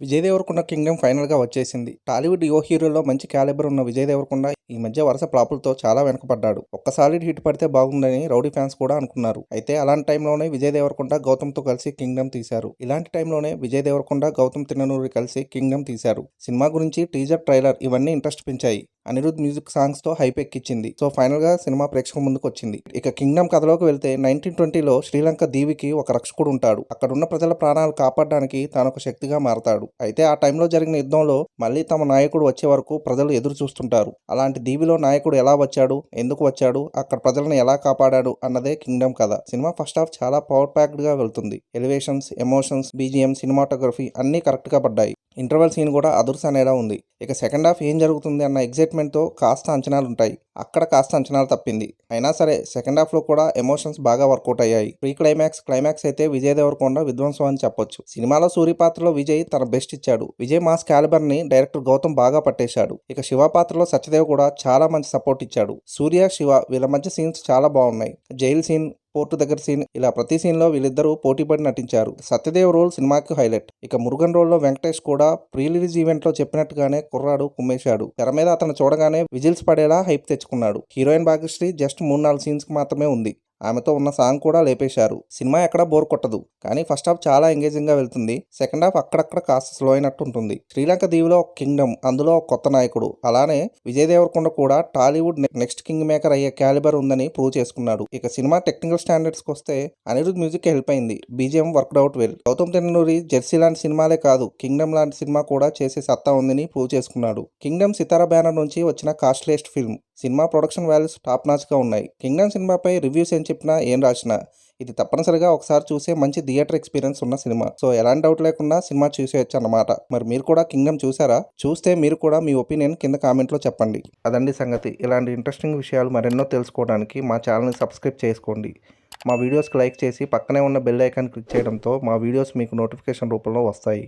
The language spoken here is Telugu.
విజయ్ దేవరకొండ కింగ్డమ్ ఫైనల్గా వచ్చేసింది. టాలీవుడ్ యువ హీరోల్లో మంచి క్యాలిబర్ ఉన్న విజయ్ దేవరకొండ ఈ మధ్య వరుస ఫ్లాపులతో చాలా వెనకపడ్డాడు. ఒక్క సాలిడ్ హిట్ పడితే బాగుందని రౌడీ ఫ్యాన్స్ కూడా అనుకున్నారు. అయితే అలాంటి టైంలోనే విజయ్ దేవరకొండ గౌతమ్తో కలిసి కింగ్డమ్ తీశారు. ఇలాంటి టైంలోనే విజయ్ దేవరకొండ గౌతమ్ తిన్ననూరి కలిసి కింగ్డమ్ తీశారు. సినిమా గురించి టీజర్, ట్రైలర్ ఇవన్నీ ఇంట్రెస్ట్ పెంచాయి. అనిరుద్ మ్యూజిక్ సాంగ్స్ తో హైప్ ఎక్కించింది. సో ఫైనల్ గా సినిమా ప్రేక్షకుల ముందుకు వచ్చింది. ఇక కింగ్డమ్ కథలోకి వెళ్తే 1920లో శ్రీలంక దీవికి ఒక రక్షకుడు ఉంటాడు. అక్కడున్న ప్రజల ప్రాణాలు కాపాడడానికి తాను ఒక శక్తిగా మారతాడు. అయితే ఆ టైంలో జరిగిన యుద్ధంలో మళ్ళీ తమ నాయకుడు వచ్చే వరకు ప్రజలు ఎదురు చూస్తుంటారు. అలాంటి దీవిలో నాయకుడు ఎలా వచ్చాడు, ఎందుకు వచ్చాడు, అక్కడ ప్రజలను ఎలా కాపాడాడు అన్నదే కింగ్డమ్ కథ. సినిమా ఫస్ట్ హాఫ్ చాలా పవర్ ప్యాక్డ్ గా వెళ్తుంది. ఎలివేషన్స్, ఎమోషన్స్, బీజిఎం, సినిమాటోగ్రఫీ అన్నీ కరెక్ట్ గా పడ్డాయి. ఇంటర్వెల్ సీన్ కూడా అదుర్సనేలా ఉంది. ఇక సెకండ్ హాఫ్ ఏం జరుగుతుంది అన్న ఎగ్జైట్మెంట్తో కాస్త అంచనాలు ఉంటాయి. అక్కడ కాస్త అంచనాలు తప్పింది. అయినా సరే సెకండ్ హాఫ్లో కూడా ఎమోషన్స్ బాగా వర్కౌట్ అయ్యాయి. ప్రీ క్లైమాక్స్ అయితే విజయ్ దేవరకొండ విధ్వంసం అని చెప్పొచ్చు. సినిమాలో సూర్య పాత్రలో విజయ్ తన బెస్ట్ ఇచ్చాడు. విజయ్ మాస్ క్యాలిబర్ని డైరెక్టర్ గౌతమ్ బాగా పట్టేశాడు. ఇక శివ పాత్రలో సత్యదేవ్ కూడా చాలా మంచి సపోర్ట్ ఇచ్చాడు. సూర్య, శివ వీళ్ళ మధ్య సీన్స్ చాలా బాగున్నాయి. జైల్ సీన్, పోర్టు దగ్గర సీన్, ఇలా ప్రతి సీన్లో వీళ్ళిద్దరూ పోటీపడి నటించారు. సత్యదేవ్ రోల్ సినిమాకి హైలైట్. ఇక మురుగన్ రోల్లో వెంకటేష్ కూడా ప్రీ రిలీజ్ ఈవెంట్లో చెప్పినట్టుగానే కుర్రాడు కుమ్మేశాడు. తెర మీద అతను చూడగానే విజిల్స్ పడేలా హైప్ తెచ్చుకున్నాడు. హీరోయిన్ భాగ్యశ్రీ జస్ట్ 3-4 సీన్స్కి మాత్రమే ఉంది. ఆమెతో ఉన్న సాంగ్ కూడా లేపేశారు. సినిమా ఎక్కడా బోర్ కొట్టదు, కానీ ఫస్ట్ హాఫ్ చాలా ఎంగేజింగ్ గా వెళ్తుంది. సెకండ్ హాఫ్ అక్కడక్కడ కాస్త స్లో అయినట్టు ఉంటుంది. శ్రీలంక దీవిలో ఒక కింగ్డమ్, అందులో ఒక కొత్త నాయకుడు. అలానే విజయ్ దేవరకొండ కూడా టాలీవుడ్ నెక్స్ట్ కింగ్ మేకర్ అయ్యే క్యాలిబర్ ఉందని ప్రూవ్ చేసుకున్నాడు. ఇక సినిమా టెక్నికల్ స్టాండర్డ్స్ కి వస్తే అనిరుద్ మ్యూజిక్ హెల్ప్ అయింది. BGM worked out well. Gautam Tinnanuri Jersey లాంటి సినిమాలే కాదు, కింగ్డమ్ లాంటి సినిమా కూడా చేసే సత్తా ఉందని ప్రూవ్ చేసుకున్నాడు. కింగ్డమ్ సితారా బ్యానర్ నుంచి వచ్చిన costliest film. Cinema production values top notch గా ఉన్నాయి. కింగ్డమ్ సినిమాపై రివ్యూస్ ఏం చెప్పినా ఏం రాసినా ఇది తప్పనిసరిగా ఒకసారి చూసే మంచి థియేటర్ ఎక్స్పీరియన్స్ ఉన్న సినిమా. సో ఎలాంటి డౌట్ లేకుండా సినిమా చూసేయచ్చు అన్నమాట. మరి మీరు కూడా కింగ్డమ్ చూసారా? చూస్తే మీరు కూడా మీ ఒపీనియన్ కింద కామెంట్లో చెప్పండి. అదండి సంగతి. ఇలాంటి ఇంట్రెస్టింగ్ విషయాలు మరెన్నో తెలుసుకోవడానికి మా ఛానల్ని సబ్స్క్రైబ్ చేసుకోండి. మా వీడియోస్కి లైక్ చేసి పక్కనే ఉన్న బెల్ ఐకాన్ క్లిక్ చేయడంతో మా వీడియోస్ మీకు నోటిఫికేషన్ రూపంలో వస్తాయి.